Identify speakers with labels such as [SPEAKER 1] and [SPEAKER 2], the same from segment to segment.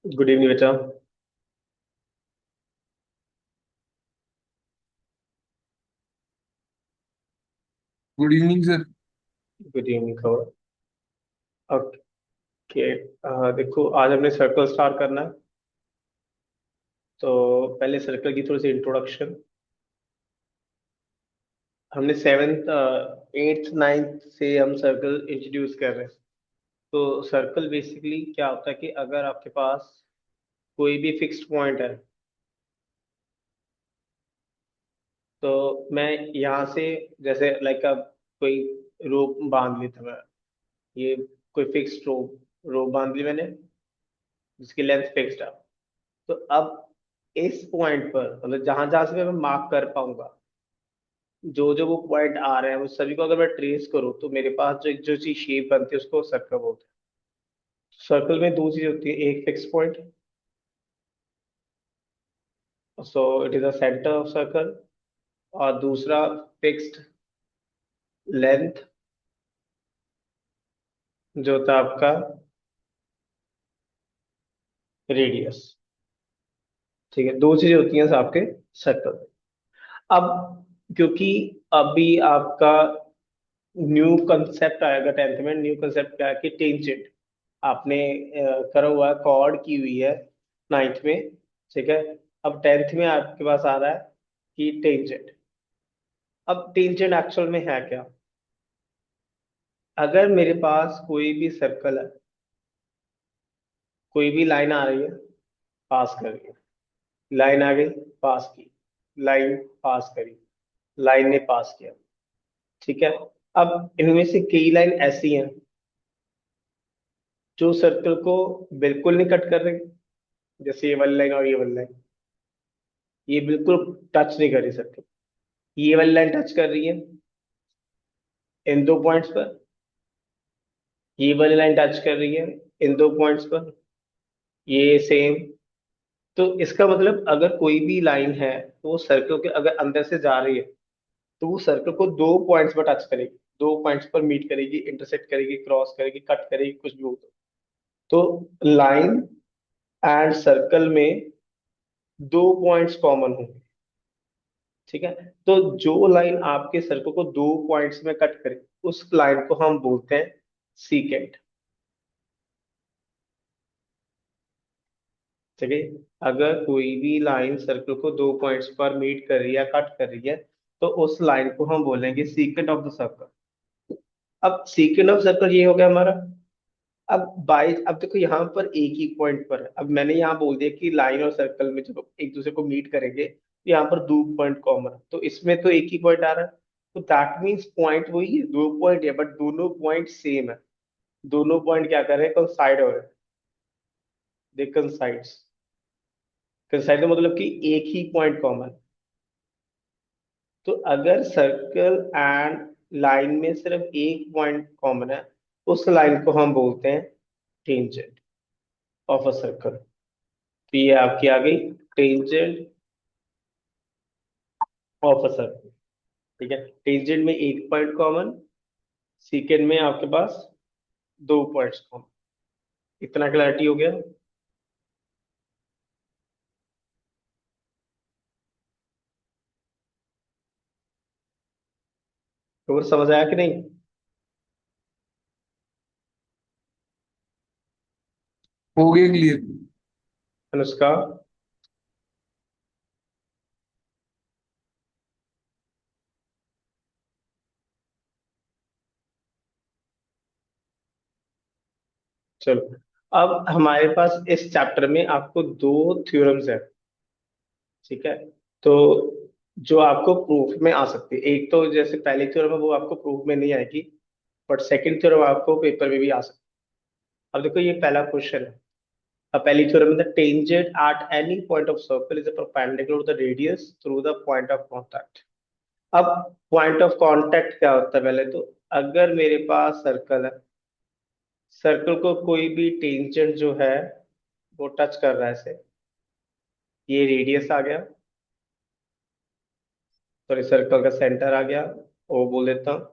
[SPEAKER 1] Good evening बेटा।
[SPEAKER 2] Good evening sir.
[SPEAKER 1] Good evening खबर। Okay. देखो, आज हमने सर्कल स्टार्ट करना है। तो पहले सर्कल की थोड़ी सी इंट्रोडक्शन। हमने सेवेंथ, एट्थ, नाइन्थ से हम सर्कल इंट्रोड्यूस कर रहे हैं। तो सर्कल बेसिकली क्या होता है कि अगर आपके पास कोई भी फिक्स्ड पॉइंट है, तो मैं यहाँ से, जैसे लाइक अब कोई रोप बांध ली था मैं, ये कोई फिक्स्ड रोप बांध ली मैंने, जिसकी लेंथ फिक्स्ड है। तो अब इस पॉइंट पर, मतलब जहां जहां से मैं मार्क कर पाऊंगा, जो जो वो पॉइंट आ रहे हैं, वो सभी को अगर मैं ट्रेस करूँ, तो मेरे पास जो जो चीज शेप बनती है उसको सर्कल बोलते हैं। सर्कल में दो चीज होती है, एक fix point, so it is the centre of circle, और दूसरा फिक्स्ड लेंथ, जो होता है आपका रेडियस। ठीक है, दो चीजें होती हैं आपके सर्कल में। अब क्योंकि अभी आपका न्यू कंसेप्ट आएगा टेंथ में, न्यू कंसेप्ट क्या है कि टेंजेंट आपने करा हुआ है, कॉर्ड की हुई है नाइन्थ में। ठीक है, अब टेंथ में आपके पास आ रहा है कि टेंजेंट। अब टेंजेंट एक्चुअल में है क्या? अगर मेरे पास कोई भी सर्कल है, कोई भी लाइन आ रही है, पास कर रही है, लाइन आ गई, पास की, लाइन पास करी, लाइन ने पास किया। ठीक है, अब इनमें से कई लाइन ऐसी हैं जो सर्कल को बिल्कुल नहीं कट कर रही, जैसे ये वाली लाइन और ये वाली लाइन, ये बिल्कुल टच नहीं कर रही सर्कल। ये वाली लाइन टच कर रही है इन दो पॉइंट्स पर, ये वाली लाइन टच कर रही है इन दो पॉइंट्स पर, ये सेम। तो इसका मतलब अगर कोई भी लाइन है, तो वो सर्कल के अगर अंदर से जा रही है, तो वो सर्कल को दो पॉइंट्स पर टच करेगी, दो पॉइंट्स पर मीट करेगी, इंटरसेक्ट करेगी, क्रॉस करेगी, कट करेगी, कुछ भी हो। तो लाइन एंड सर्कल में दो पॉइंट्स कॉमन होंगे। ठीक है, तो जो लाइन आपके सर्कल को दो पॉइंट्स में कट करे, उस लाइन को हम बोलते हैं सीकेंट। ठीक है, अगर कोई भी लाइन सर्कल को दो पॉइंट्स पर मीट कर रही है या कट कर रही है, तो उस लाइन को हम बोलेंगे सीकेंट ऑफ द सर्कल। अब सीकेंट ऑफ सर्कल ये हो गया हमारा। अब देखो, यहाँ पर एक ही पॉइंट पर है। अब मैंने यहाँ बोल दिया कि लाइन और सर्कल में जब एक दूसरे को मीट करेंगे, तो यहाँ पर दो पॉइंट कॉमन है, तो इसमें तो एक ही पॉइंट आ रहा है। तो दैट मीन्स पॉइंट वही है, दो पॉइंट है, बट दोनों पॉइंट सेम है। दोनों पॉइंट क्या कर रहे हैं, कंसाइड हो रहे हैं, दे कंसाइड्स। कंसाइड का मतलब कि एक ही पॉइंट कॉमन। तो अगर सर्कल एंड लाइन में सिर्फ एक पॉइंट कॉमन है, उस लाइन को हम बोलते हैं टेंजेंट ऑफ अ सर्कल। तो ये आपकी आ गई टेंजेंट ऑफ अ सर्कल। ठीक है, टेंजेंट में एक पॉइंट कॉमन, सीकेंड में आपके पास दो पॉइंट्स कॉमन। इतना क्लैरिटी हो गया? तो समझ आया कि नहीं?
[SPEAKER 2] हो गया क्लियर।
[SPEAKER 1] अनुष्का, चलो। अब हमारे पास इस चैप्टर में आपको दो थ्योरम्स है। ठीक है, तो जो आपको प्रूफ में आ सकती है, एक तो जैसे पहली थ्योरम है वो आपको प्रूफ में नहीं आएगी, बट सेकंड थ्योरम आपको पेपर में भी आ सकती है। अब देखो, ये पहला क्वेश्चन है। अब पहली थ्योरम है, the tangent at any point of circle is perpendicular to the radius through the point of contact. अब पॉइंट ऑफ कांटेक्ट क्या होता है? पहले तो, अगर मेरे पास सर्कल है, सर्कल को कोई भी टेंजेंट जो है वो टच कर रहा है ऐसे, ये रेडियस आ गया, सॉरी सर्कल का सेंटर आ गया, वो बोल देता हूँ।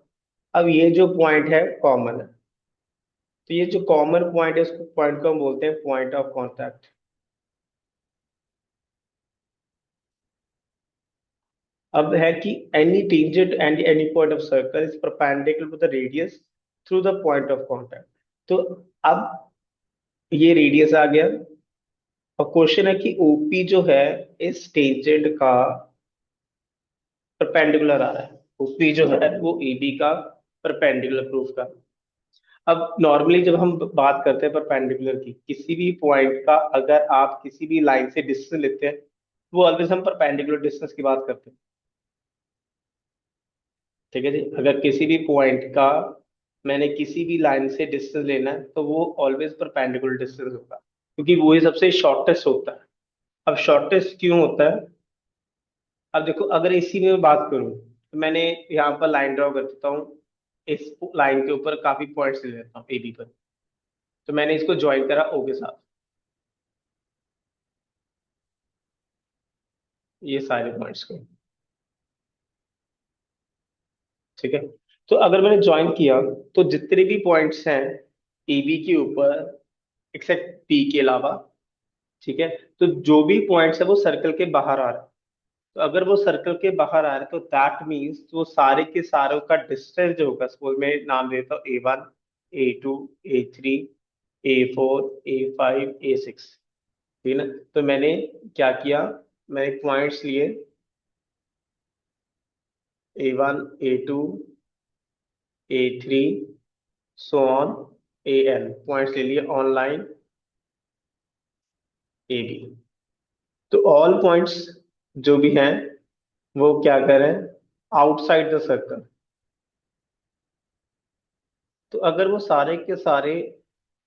[SPEAKER 1] अब ये जो पॉइंट है कॉमन है, तो ये जो कॉमन पॉइंट है, उसको पॉइंट को हम बोलते हैं पॉइंट ऑफ कांटेक्ट। अब है कि any tangent and any point of circle is perpendicular to the radius through the point of contact. तो अब ये रेडियस आ गया, और क्वेश्चन है कि ओपी जो है इस टेंजेंट का परपेंडिकुलर आ रहा है। ओपी जो है वो एबी का परपेंडिकुलर प्रूफ का। अब नॉर्मली जब हम बात करते हैं परपेंडिकुलर की, किसी भी पॉइंट का अगर आप किसी भी लाइन से डिस्टेंस लेते हैं, वो ऑलवेज हम परपेंडिकुलर डिस्टेंस की बात करते हैं। ठीक है जी, अगर किसी भी पॉइंट का मैंने किसी भी लाइन से डिस्टेंस लेना है तो वो ऑलवेज परपेंडिकुलर डिस्टेंस होगा, क्योंकि वो ही सबसे शॉर्टेस्ट होता है। अब शॉर्टेस्ट क्यों होता है? अब देखो, अगर इसी में मैं बात करूं तो मैंने यहाँ पर लाइन ड्रॉ कर देता हूँ, इस लाइन के ऊपर काफी पॉइंट्स ले लेता हूँ ए बी पर। तो मैंने इसको ज्वाइन करा ओ के साथ, ये सारे पॉइंट्स को। ठीक है, तो अगर मैंने ज्वाइन किया तो जितने भी पॉइंट्स हैं ए बी के ऊपर, एक्सेप्ट पी के अलावा, ठीक है, तो जो भी पॉइंट्स है वो सर्कल के बाहर आ रहे हैं। तो अगर वो सर्कल के बाहर आ रहे हैं तो दैट मीन्स वो सारे के सारों का डिस्टेंस जो होगा, सपोज मैं नाम देता हूँ A1, A2, A3, A4, A5, A6। ठीक है ना? तो मैंने क्या किया, मैंने पॉइंट्स लिए A1, A2, A3, so on AN, points ले लिए ऑनलाइन AB। तो ऑल पॉइंट्स जो भी हैं वो क्या करें, आउटसाइड द सर्कल। तो अगर वो सारे के सारे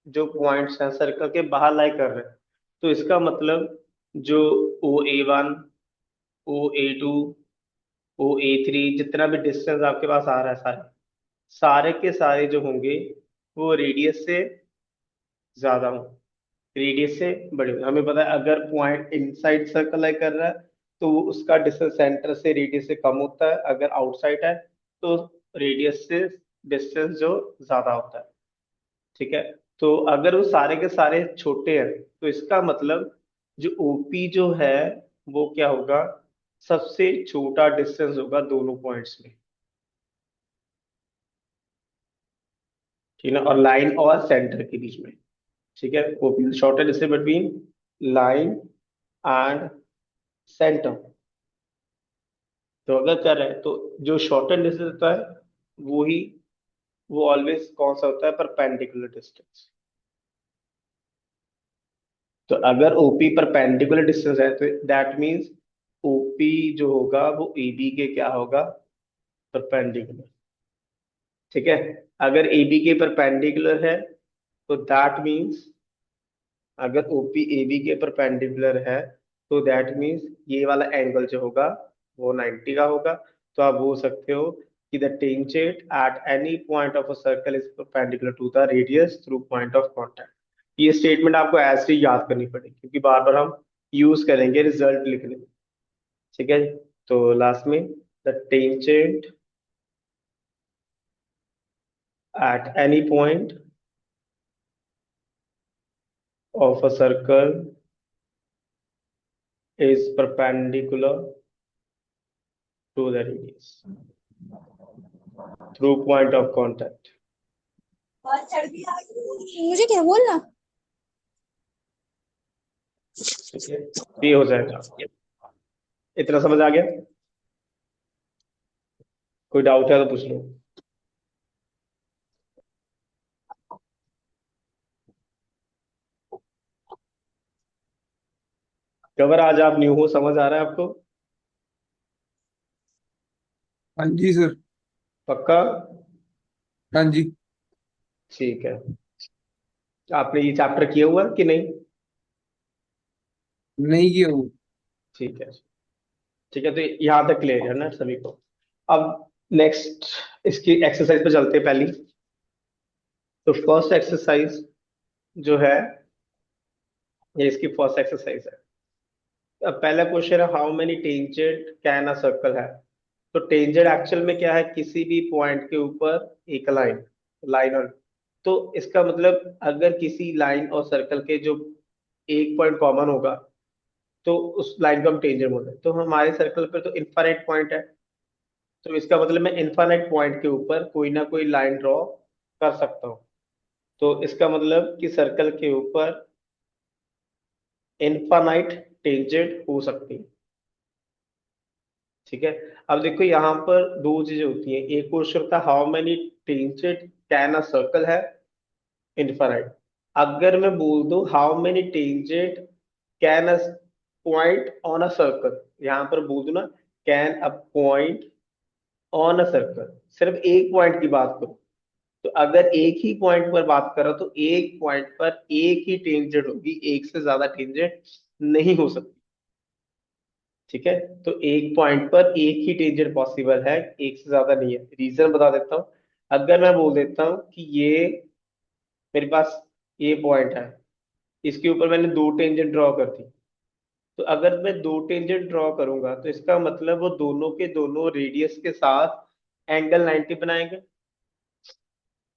[SPEAKER 1] जो पॉइंट्स हैं सर्कल के बाहर लाई कर रहे हैं, तो इसका मतलब जो O A1, O A2, O A3, जितना भी डिस्टेंस आपके पास आ रहा है, सारे सारे के सारे जो होंगे वो रेडियस से ज्यादा होंगे, रेडियस से बड़े होंगे। हमें पता है अगर पॉइंट इनसाइड सर्कल लाई कर रहा है तो वो उसका डिस्टेंस सेंटर से रेडियस से कम होता है, अगर आउटसाइड है तो रेडियस से डिस्टेंस जो ज्यादा होता है। ठीक है, तो अगर वो सारे के सारे छोटे हैं तो इसका मतलब जो ओपी जो है वो क्या होगा, सबसे छोटा डिस्टेंस होगा दोनों पॉइंट्स में। ठीक है ना, और लाइन और सेंटर के बीच में। ठीक है, OP shortest distance between line and centre. तो अगर कर रहे हैं तो जो शॉर्टेस्ट डिस्टेंस होता है वो ही, वो ऑलवेज कौन सा होता है, परपेंडिकुलर डिस्टेंस। तो अगर ओपी परपेंडिकुलर डिस्टेंस है तो दैट मींस ओपी जो होगा वो एबी के क्या होगा, परपेंडिकुलर। ठीक है, अगर एबी के परपेंडिकुलर है तो दैट मींस, अगर ओपी एबी के परपेंडिकुलर है तो दैट मींस ये वाला एंगल जो होगा वो 90 का होगा। तो आप बोल सकते हो कि the tangent at any point of a circle is perpendicular to the radius through point of contact. ये स्टेटमेंट आपको ऐसे ही याद करनी पड़ेगी, क्योंकि बार बार हम यूज करेंगे रिजल्ट लिखने में। ठीक है, तो लास्ट में the tangent at any point of a circle is perpendicular to the radius through point of contact।
[SPEAKER 3] मुझे क्या बोलना।
[SPEAKER 1] ठीक है, ये हो जाएगा। इतना समझ आ गया? कोई डाउट है तो पूछ लो। कवर आज आप न्यू हो, समझ आ रहा है आपको?
[SPEAKER 2] हाँ जी सर।
[SPEAKER 1] पक्का?
[SPEAKER 2] हाँ जी।
[SPEAKER 1] ठीक है, आपने ये चैप्टर किया हुआ कि नहीं?
[SPEAKER 2] नहीं किया वो।
[SPEAKER 1] ठीक है, ठीक है, तो यहाँ तक क्लियर है ना सभी को? अब नेक्स्ट इसकी एक्सरसाइज पे चलते हैं पहली। तो फर्स्ट एक्सरसाइज जो है, ये इसकी फर्स्ट एक्सरसाइज है। अब पहला क्वेश्चन है how many tangent can a circle है। तो टेंजेंट एक्चुअल में क्या है, किसी भी पॉइंट के ऊपर एक लाइन, लाइन और, तो इसका मतलब अगर किसी लाइन और सर्कल के जो एक पॉइंट कॉमन होगा, तो उस लाइन को हम टेंजेंट बोलते हैं। तो हमारे सर्कल पे तो इनफाइनाइट पॉइंट है, तो इसका मतलब मैं इनफाइनाइट पॉइंट के ऊपर कोई ना कोई लाइन ड्रॉ कर सकता हूँ। तो इसका मतलब कि सर्कल के ऊपर इनफाइनाइट टेंजेंट हो सकती है। ठीक है। अब देखो यहाँ पर दो चीजें होती हैं, एक क्वेश्चन होता है how many tangent can a circle है, इनफाइनाइट। अगर मैं बोल दूं how many tangent can a point on a circle, यहाँ पर बोल दूं ना can a point on a circle, सिर्फ एक पॉइंट की बात करूं, तो अगर एक ही पॉइंट पर बात करो तो एक पॉइंट पर एक ही टेंजेंट होगी, एक से ज्यादा टेंजेंट नहीं हो सकती। ठीक है। तो एक पॉइंट पर एक ही टेंजेंट पॉसिबल है, एक से ज्यादा नहीं है। रीजन बता देता हूँ। अगर मैं बोल देता हूँ कि ये मेरे पास ये पॉइंट है, इसके ऊपर मैंने दो टेंजेंट ड्रॉ कर दी, तो अगर मैं दो टेंजेंट ड्रॉ करूंगा तो इसका मतलब वो दोनों के दोनों रेडियस के साथ एंगल 90 बनाएंगे।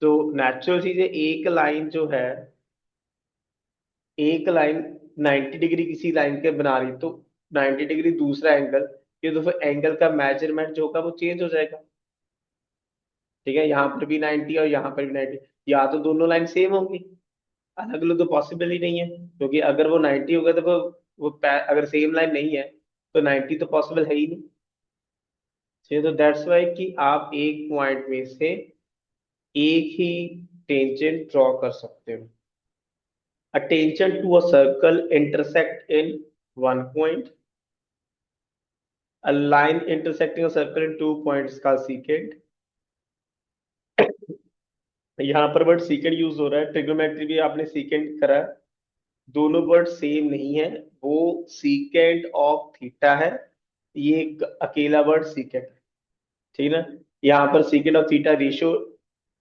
[SPEAKER 1] तो नेचुरल चीज है, एक लाइन 90 डिग्री किसी लाइन के बना रही, तो 90 डिग्री दूसरा एंगल, ये तो फिर एंगल का मेजरमेंट जो होगा वो चेंज हो जाएगा। ठीक है, यहाँ पर भी 90 और यहाँ पर भी 90, या तो दोनों लाइन सेम होंगी, अलग अलग तो पॉसिबल ही नहीं है, क्योंकि अगर वो 90 होगा तो अगर सेम लाइन नहीं है तो 90 तो पॉसिबल है ही नहीं। ठीक है, तो दैट्स वाई कि आप एक पॉइंट में से एक ही टेंजेंट ड्रॉ कर सकते हो। A tangent to a circle intersect in one point. A line intersecting a circle in 2 points का secant। यहाँ पर वर्ड सीकेंड यूज हो रहा है, ट्रिग्नोमेट्री भी आपने सीकेंड करा है, दोनों वर्ड सेम नहीं है। वो सीकेंड ऑफ थीटा है, ये एक अकेला वर्ड सीकेंड है। ठीक है ना। यहाँ पर सीकेंड ऑफ थीटा रेशियो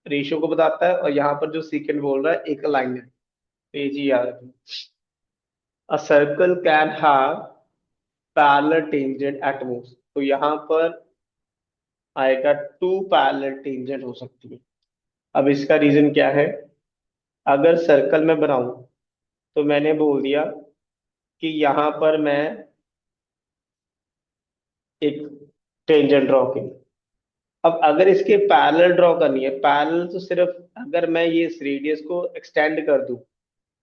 [SPEAKER 1] रेशियो को बताता है, और यहाँ पर जो सीकेंड बोल रहा है एक लाइन है। तो ये चीज याद रखना। A circle can have parallel tangent at most, तो यहाँ पर आएगा टू पैरेलल टेंजेंट हो सकती है। अब इसका रीजन क्या है, अगर सर्कल में बनाऊं तो मैंने बोल दिया कि यहाँ पर मैं एक टेंजेंट ड्रॉ की। अब अगर इसके पैरेलल ड्रॉ करनी है, पैरेलल तो सिर्फ अगर मैं ये इस रेडियस को एक्सटेंड कर दूं,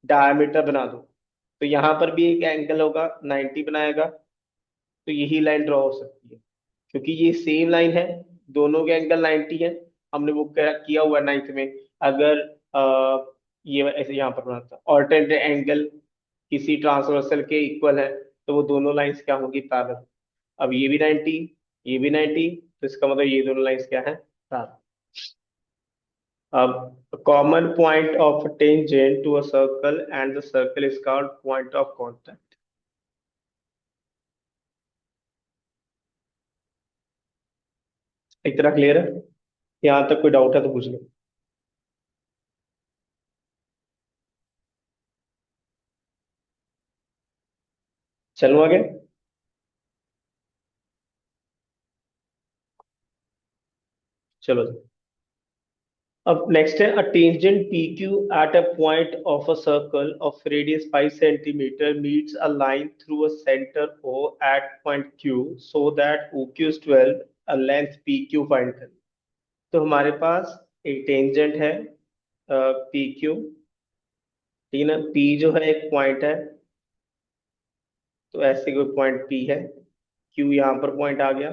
[SPEAKER 1] डायमीटर बना दूं, तो यहाँ पर भी एक एंगल होगा 90 बनाएगा, तो यही लाइन ड्रॉ हो सकती है, क्योंकि ये सेम लाइन है, दोनों के एंगल 90 है। हमने वो किया हुआ 9th में। अगर ये ऐसे यहाँ पर बनाता ऑल्टरनेट एंगल किसी ट्रांसवर्सल के इक्वल है, तो वो दोनों लाइंस क्या होंगी, पैरेलल। अब ये भी 90, ये भी 90, तो इसका मतलब ये दोनों लाइंस क्या है, पैरेलल। अब common point of tangent to a circle and the circle is called point of contact. इतना क्लियर है? यहाँ तक कोई डाउट है तो पूछ लो। चलो आगे। चलो। अब नेक्स्ट है, a tangent P Q at a point of a circle of radius 5 centimetre meets a line through a centre O at point Q so that O Q is 12, a length P Q find करें। तो हमारे पास एक tangent है P Q, ठीक है ना। P जो है एक पॉइंट है, तो ऐसे कोई पॉइंट पी है, क्यू यहाँ पर पॉइंट आ गया,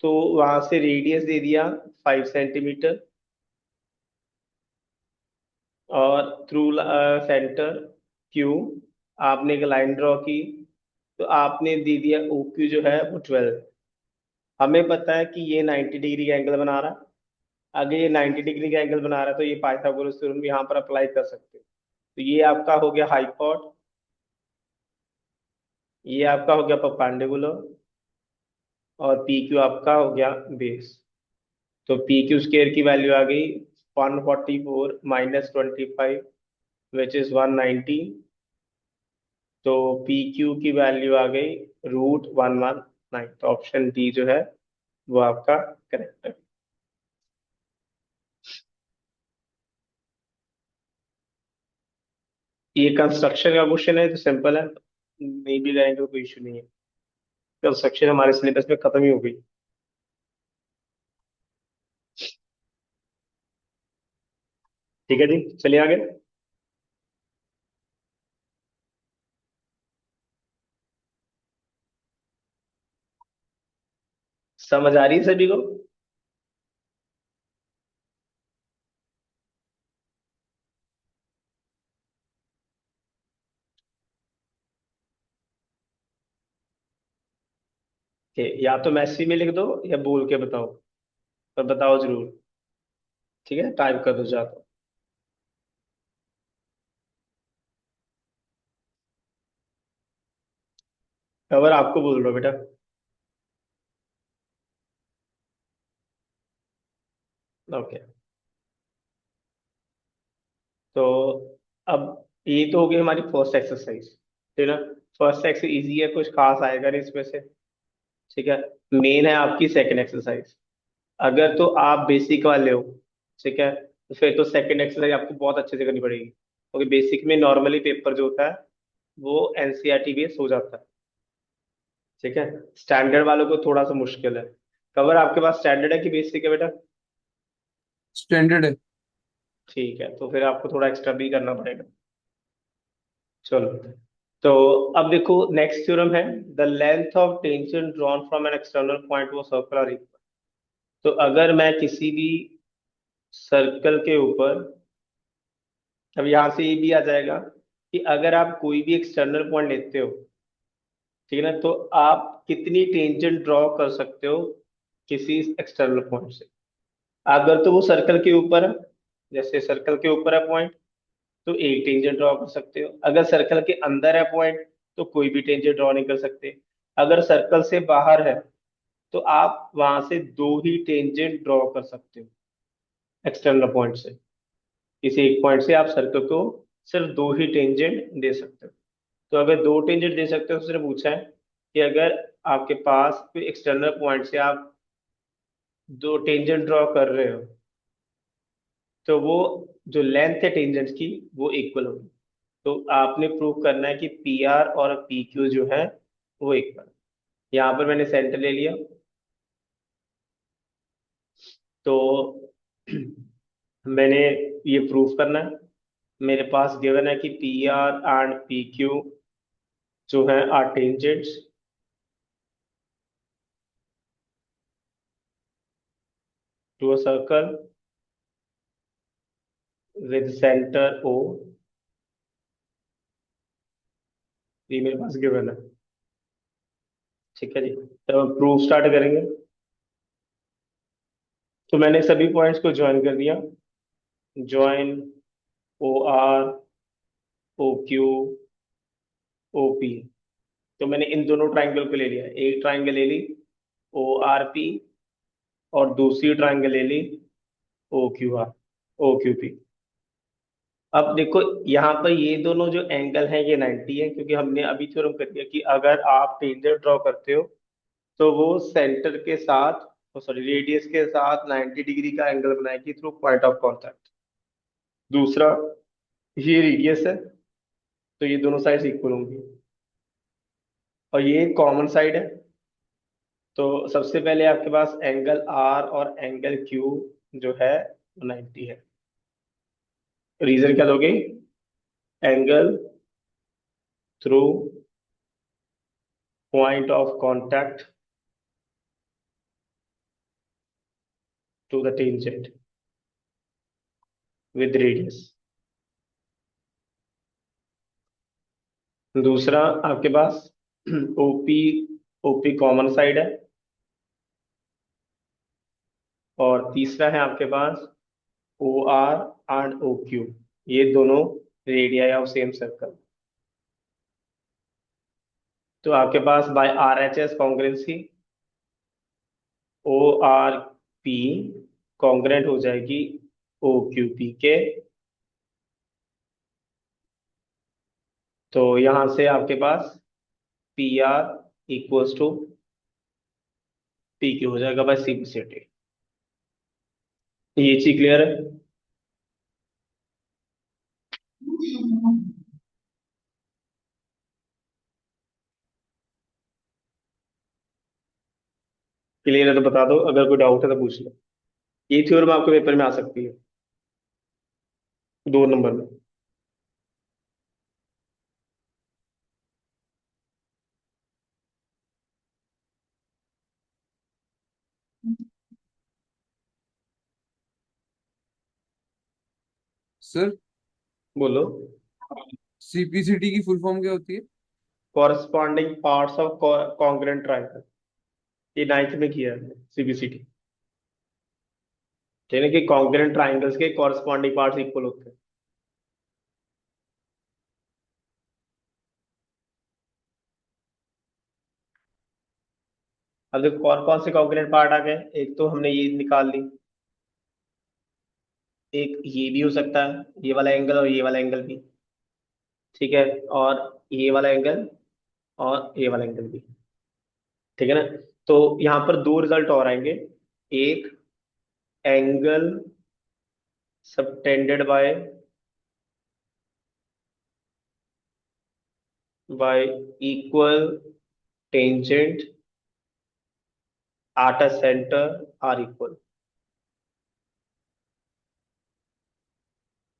[SPEAKER 1] तो वहां से रेडियस दे दिया 5 सेंटीमीटर, और थ्रू सेंटर क्यू आपने एक लाइन ड्रॉ की, तो आपने दे दिया ओ क्यू जो है वो 12। हमें पता है कि ये 90 डिग्री का एंगल बना रहा है। अगर ये 90 डिग्री का एंगल बना रहा है तो ये पाइथागोरस थ्योरम भी यहाँ पर अप्लाई कर सकते हो। तो ये आपका हो गया हाइपोट, ये आपका हो गया परपेंडिकुलर, और पी क्यू आपका हो गया बेस। तो पी क्यू स्केयर की वैल्यू आ गई 144 माइनस 25, विच इज 190। तो पी क्यू की वैल्यू आ गई √119। तो ऑप्शन डी जो है वो आपका करेक्ट है। ये कंस्ट्रक्शन का क्वेश्चन है तो सिंपल है। नहीं भी करेंगे तो कोई इशू नहीं है। कंस्ट्रक्शन हमारे सिलेबस में खत्म ही हो गई। ठीक है जी, चलिए आगे। समझ आ रही है सभी को? या तो मैसेज में लिख दो या बोल के बताओ, पर बताओ जरूर। ठीक है, टाइप कर दो जाता। खबर आपको बोल रहा हूँ बेटा। ओके। तो अब ये तो हो गई हमारी फर्स्ट एक्सरसाइज, ठीक है ना। फर्स्ट एक्सरसाइज इजी है, कुछ खास आएगा नहीं इसमें से। ठीक है। मेन है आपकी सेकंड एक्सरसाइज। अगर तो आप बेसिक वाले हो, ठीक है, तो फिर तो सेकंड एक्सरसाइज आपको बहुत अच्छे से करनी पड़ेगी, क्योंकि बेसिक में नॉर्मली पेपर जो होता है वो एनसीईआरटी बेस्ड हो जाता है। ठीक है। स्टैंडर्ड वालों को थोड़ा सा मुश्किल है। कवर आपके पास स्टैंडर्ड है कि बेसिक है बेटा?
[SPEAKER 2] स्टैंडर्ड है।
[SPEAKER 1] ठीक है, तो फिर आपको थोड़ा एक्स्ट्रा भी करना पड़ेगा। चलो। तो अब देखो नेक्स्ट थ्योरम है, the length of tangent drawn from an external point वो सर्कल आर इक्वल। तो अगर मैं किसी भी सर्कल के ऊपर, अब यहां से ये भी आ जाएगा कि अगर आप कोई भी एक्सटर्नल पॉइंट लेते हो, ठीक है ना, तो आप कितनी टेंजेंट ड्रॉ कर सकते हो किसी एक्सटर्नल पॉइंट से। अगर तो वो सर्कल के ऊपर है, जैसे सर्कल के ऊपर है पॉइंट, तो एक टेंजेंट ड्रॉ कर सकते हो। अगर सर्कल के अंदर है पॉइंट, तो कोई भी टेंजेंट ड्रॉ नहीं कर सकते। अगर सर्कल से बाहर है, तो आप वहां से दो ही टेंजेंट ड्रॉ कर सकते हो एक्सटर्नल पॉइंट से। किसी एक पॉइंट से आप सर्कल को सिर्फ दो ही टेंजेंट दे सकते हो। तो अगर दो टेंजेंट दे सकते हो तो सिर्फ पूछा है कि अगर आपके पास कोई एक्सटर्नल पॉइंट से आप दो टेंजेंट ड्रॉ कर रहे हो, तो वो जो लेंथ है टेंजेंट की वो इक्वल होगी। तो आपने प्रूव करना है कि पी आर और पी क्यू जो है वो इक्वल। यहाँ पर मैंने सेंटर ले लिया। तो मैंने ये प्रूफ करना है। मेरे पास गिवन है कि P R and P Q जो है are tangents to a circle with centre O. ये मेरे पास गिवन है। ठीक है जी, तो प्रूफ स्टार्ट करेंगे। तो मैंने सभी पॉइंट्स को ज्वाइन कर दिया। Join O R, O Q, O P. तो मैंने इन दोनों ट्राइंगल को ले लिया, एक ट्राइंगल ले ली ओ आर पी, और दूसरी ट्राइंगल ले ली O Q R, O Q P. अब देखो यहाँ पर ये दोनों जो एंगल हैं ये 90 है, क्योंकि हमने अभी थ्योरम कर दिया कि अगर आप टेंजेंट ड्रॉ करते हो तो वो सेंटर के साथ, सॉरी रेडियस के साथ 90 डिग्री का एंगल बनाएगी थ्रू पॉइंट ऑफ कांटेक्ट। दूसरा, ये रेडियस है, तो ये दोनों साइड्स इक्वल होंगी, और ये कॉमन साइड है। तो सबसे पहले आपके पास एंगल आर और एंगल क्यू जो है वो 90 है। रीजन क्या दोगे? Angle through point of contact to the tangent with radius. दूसरा आपके पास ओपी, ओपी कॉमन साइड है। और तीसरा है आपके पास O R and O Q, ये दोनों रेडियाई ऑफ सेम सर्कल। तो आपके पास by R H S congruency O R P congruent हो जाएगी ओ क्यू पी के। तो यहां से आपके पास P R equals to P Q हो जाएगा बाय सिंपलिसिटी। ये चीज क्लियर है? क्लियर है तो बता दो, अगर कोई डाउट है तो पूछ लो। ये थ्योरम आपके पेपर में आ सकती है 2 नंबर में।
[SPEAKER 2] सर,
[SPEAKER 1] बोलो।
[SPEAKER 2] सीपीसीटी की फुल फॉर्म क्या होती है?
[SPEAKER 1] Corresponding parts of congruent triangle. ये 9th में किया है सीबीसीटी। यानी कि कॉन्ग्रेंट ट्राइंगल्स के कॉरस्पॉन्डिंग पार्ट्स इक्वल होते हैं। अब देखो कौन कौन से कॉन्ग्रेंट पार्ट आ गए। एक तो हमने ये निकाल ली, एक ये भी हो सकता है, ये वाला एंगल और ये वाला एंगल भी। ठीक है। और ये वाला एंगल और ये वाला एंगल भी। ठीक है ना। तो यहाँ पर दो रिजल्ट और आएंगे। एक, angle subtended by equal tangent at a centre are equal.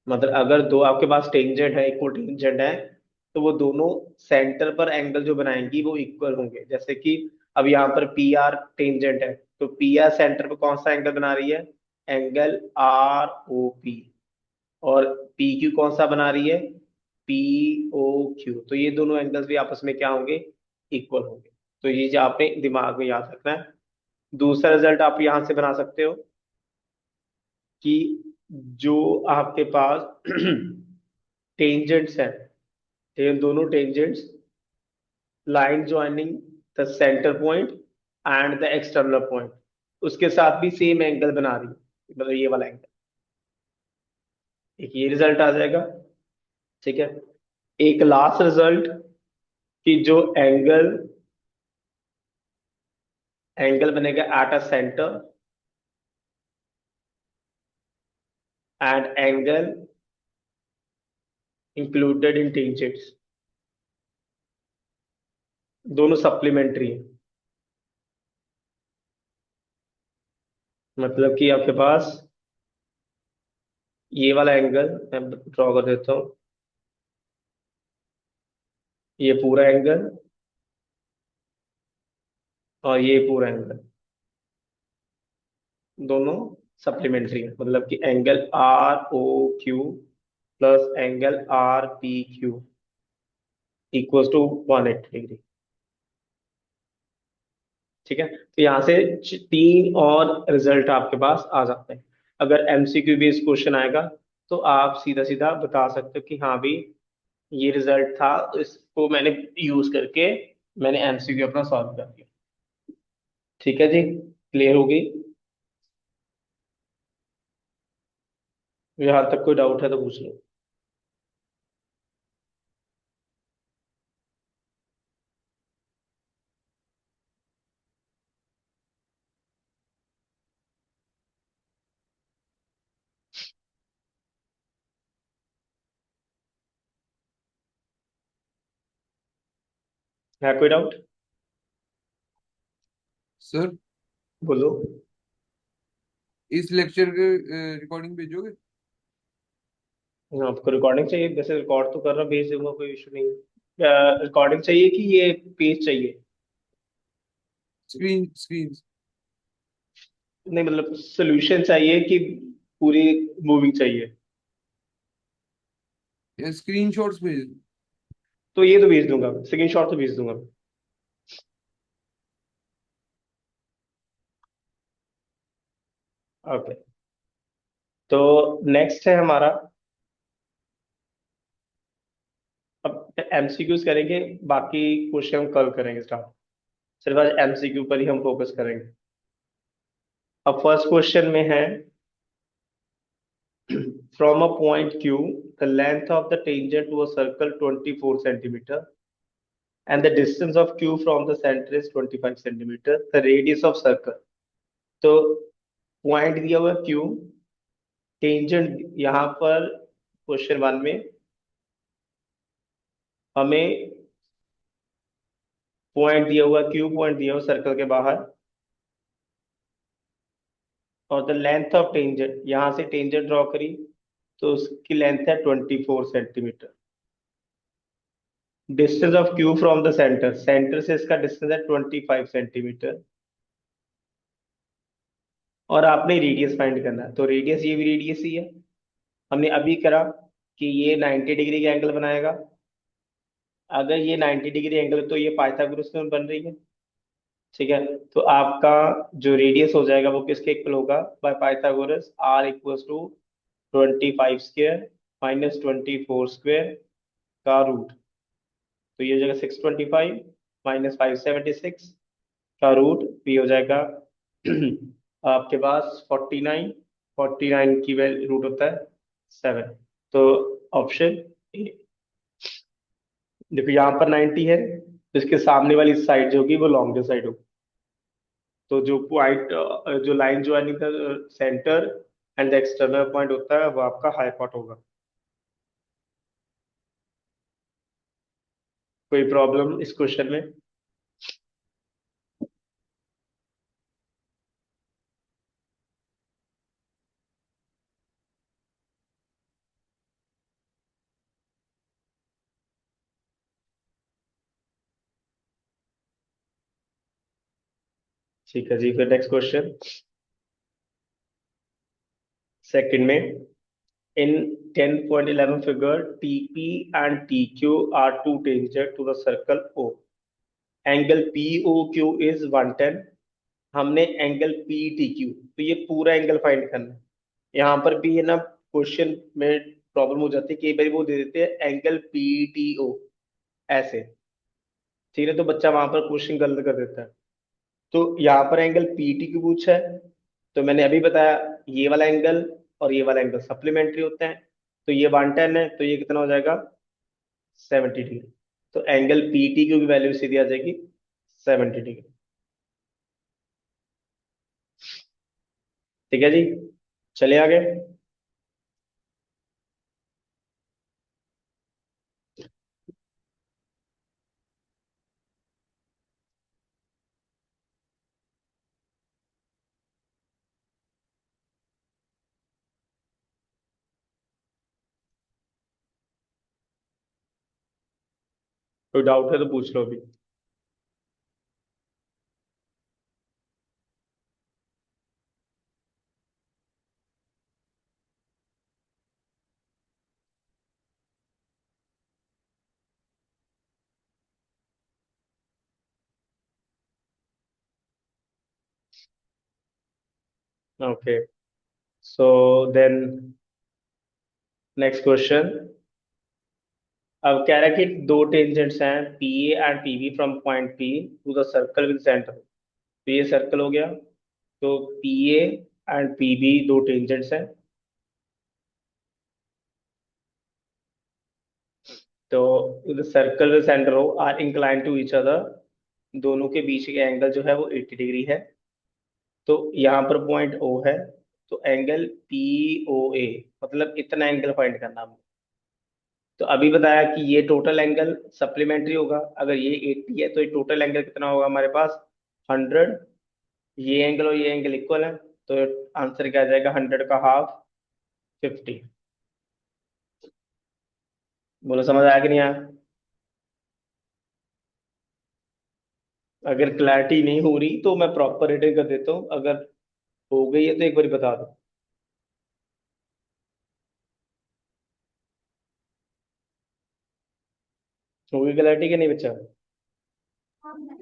[SPEAKER 1] मतलब अगर दो आपके पास टेंजेंट है, इक्वल टेंजेंट है, तो वो दोनों सेंटर पर एंगल जो बनाएंगी वो इक्वल होंगे। जैसे कि अब यहाँ पर पी आर टेंजेंट है, तो पी आर सेंटर पर कौन सा एंगल बना रही है? Angle R O P. और पी क्यू कौन सा बना रही है? P O Q. तो ये दोनों एंगल्स भी आपस में क्या होंगे? इक्वल होंगे। तो ये जो आपने दिमाग में याद रखना है। दूसरा रिजल्ट आप यहां से बना सकते हो कि जो आपके पास टेंजेंट्स हैं, ये दोनों tangents line joining the centre point and the external point, उसके साथ भी सेम एंगल बना रही है, मतलब ये वाला एंगल। एक ये रिजल्ट आ जाएगा। ठीक है। एक लास्ट रिजल्ट कि जो एंगल एंगल बनेगा eight a centre and angle included in tangents, दोनों सप्लीमेंट्री है। मतलब कि आपके पास ये वाला एंगल मैं ड्रॉ कर देता हूँ, ये पूरा एंगल और ये पूरा एंगल, दोनों सप्लीमेंट्री है। मतलब कि angle R O Q plus angle R P Q equals to 180 degree. ठीक है। तो यहाँ से तीन और रिजल्ट आपके पास आ जाते हैं। अगर एमसीक्यू बेस्ड क्वेश्चन आएगा तो आप सीधा सीधा बता सकते हो कि हाँ भी ये रिजल्ट था, तो इसको मैंने यूज करके मैंने एमसीक्यू अपना सॉल्व कर दिया। ठीक है जी, क्लियर होगी। यहाँ तक कोई डाउट है तो पूछ लो। है कोई डाउट?
[SPEAKER 2] सर,
[SPEAKER 1] बोलो।
[SPEAKER 2] इस लेक्चर के रिकॉर्डिंग भेजोगे?
[SPEAKER 1] आपको रिकॉर्डिंग चाहिए? वैसे रिकॉर्ड तो कर रहा, भेज दूंगा, कोई इशू नहीं है। रिकॉर्डिंग चाहिए कि ये पेज चाहिए?
[SPEAKER 2] स्क्रीन स्क्रीन
[SPEAKER 1] नहीं, मतलब सोल्यूशन चाहिए कि पूरी मूविंग चाहिए?
[SPEAKER 2] या स्क्रीन शॉट्स भेज दो।
[SPEAKER 1] तो ये तो भेज दूंगा, स्क्रीन शॉट तो भेज दूंगा। ओके। तो नेक्स्ट है हमारा, अब एमसीक्यूज करेंगे, बाकी क्वेश्चन हम कल करेंगे स्टार्ट। सिर्फ आज एमसीक्यू पर ही हम फोकस करेंगे। अब फर्स्ट क्वेश्चन में है, from a point Q the length of the tangent to a circle 24 centimetre and the distance of q from the center is 25 centimeter, the radius of circle। तो point दिया हुआ q, tangent यहाँ पर question 1 में हमें point दिया हुआ q, point दिया हुआ सर्कल के बाहर, और द लेंथ ऑफ टेंजेंट, यहाँ से टेंजेंट ड्रॉ करी तो उसकी लेंथ है 24 centimetre. Distance of Q from the centre, centre से इसका डिस्टेंस है 25 सेंटीमीटर। और आपने रेडियस फाइंड करना है, तो रेडियस ये भी रेडियस ही है। हमने अभी करा कि ये 90 डिग्री का एंगल बनाएगा। अगर ये 90 डिग्री एंगल है तो ये पाइथागोरस में बन रही है। ठीक है, तो आपका जो रेडियस हो जाएगा वो किसके इक्वल होगा, by Pythagoras, R equals to 25 square minus 24 square का रूट। तो ये हो जाएगा 625 माइनस 576 का रूट, ये हो जाएगा आपके पास 49। 49 की वैल्यू रूट होता है 7। तो ऑप्शन ए। देखो यहाँ पर 90 है, तो इसके सामने वाली साइड जो होगी वो लॉन्गेस्ट साइड होगी। तो जो पॉइंट, जो line joining the centre and the external point होता है वो आपका हाई पॉइंट होगा। कोई प्रॉब्लम इस क्वेश्चन में? ठीक है जी, फिर नेक्स्ट क्वेश्चन सेकंड में। In 10.11 figure, TP and TQ are two tangents to the circle O. Angle POQ is 110। हमने एंगल PTQ, तो ये पूरा एंगल फाइंड करना है। यहाँ पर भी है ना, क्वेश्चन में प्रॉब्लम हो जाती है, कई बार वो दे देते हैं एंगल PTO ऐसे। ठीक है, तो बच्चा वहां पर क्वेश्चन गलत कर देता है। तो यहाँ पर एंगल PTQ पूछा है, तो मैंने अभी बताया ये वाला एंगल और ये वाला एंगल सप्लीमेंट्री होते हैं। तो ये 110 है, तो ये कितना हो जाएगा, 70 डिग्री। तो एंगल PTQ की वैल्यू सीधी आ जाएगी 70 डिग्री। ठीक है जी, चलिए आगे। कोई डाउट है तो पूछ लो अभी। Okay, so then next question. अब कह रहा है कि दो टेंजेंट्स हैं PA and PB from point P to the circle with centre. तो ये सर्कल हो गया। तो PA एंड PB दो टेंजेंट्स हैं। तो the circle with centre O are incline to each other, दोनों के बीच का एंगल जो है वो 80 डिग्री है। तो यहाँ पर पॉइंट O है, तो एंगल POA, मतलब इतना एंगल फाइंड करना हमने। तो अभी बताया कि ये टोटल एंगल सप्लीमेंट्री होगा। अगर ये 80 है तो ये टोटल एंगल कितना होगा हमारे पास, 100। ये एंगल और ये एंगल इक्वल है, तो आंसर क्या आ जाएगा, 100 का हाफ 50। बोलो समझ आया कि नहीं आया? अगर क्लैरिटी नहीं हो रही तो मैं प्रॉपर रीडिंग कर देता हूँ, अगर हो गई है तो एक बार बता दो। हो गई क्लैरिटी कि नहीं बच्चा?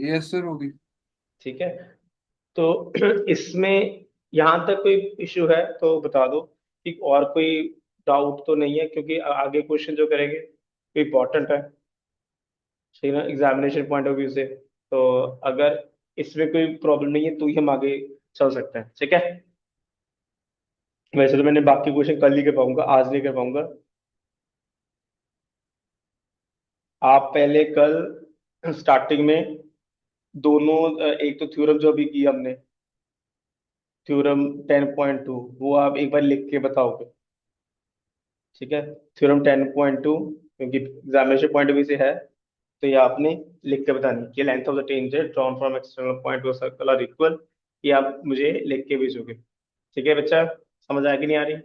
[SPEAKER 2] यस सर, होगी।
[SPEAKER 1] ठीक है, तो इसमें यहाँ तक कोई इश्यू है तो बता दो कि, और कोई डाउट तो नहीं है, क्योंकि आगे क्वेश्चन जो करेंगे वो इम्पोर्टेंट है, ठीक है ना, एग्जामिनेशन पॉइंट ऑफ व्यू से। तो अगर इसमें कोई प्रॉब्लम नहीं है तो ही हम आगे चल सकते हैं, ठीक है। वैसे तो मैंने बाकी क्वेश्चन कल ही कर पाऊंगा, आज नहीं कर पाऊंगा। आप पहले कल स्टार्टिंग में दोनों, एक तो थ्योरम जो अभी की हमने, थ्योरम 10.2, वो आप एक बार लिख के बताओगे, ठीक है। थ्योरम 10.2, क्योंकि एग्जामिनेशन पॉइंट ऑफ व्यू से है, तो ये आपने लिख के बतानी कि length of the tangent drawn from external point to circle are equal. ये आप मुझे लिख के भेजोगे, ठीक है बच्चा, समझ आया कि नहीं आ रही?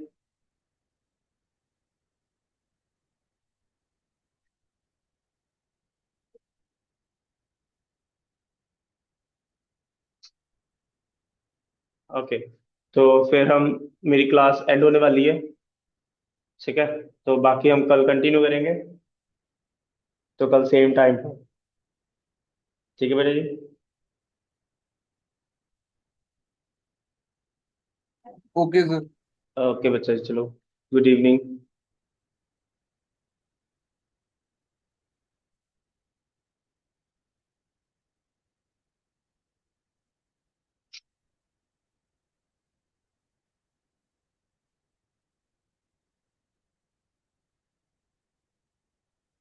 [SPEAKER 1] ओके, तो फिर हम, मेरी क्लास एंड होने वाली है, ठीक है, तो बाकी हम कल कंटिन्यू करेंगे, तो कल सेम टाइम पर। ठीक है बेटा जी।
[SPEAKER 2] Okay sir.
[SPEAKER 1] ओके बच्चा जी, चलो, गुड इवनिंग।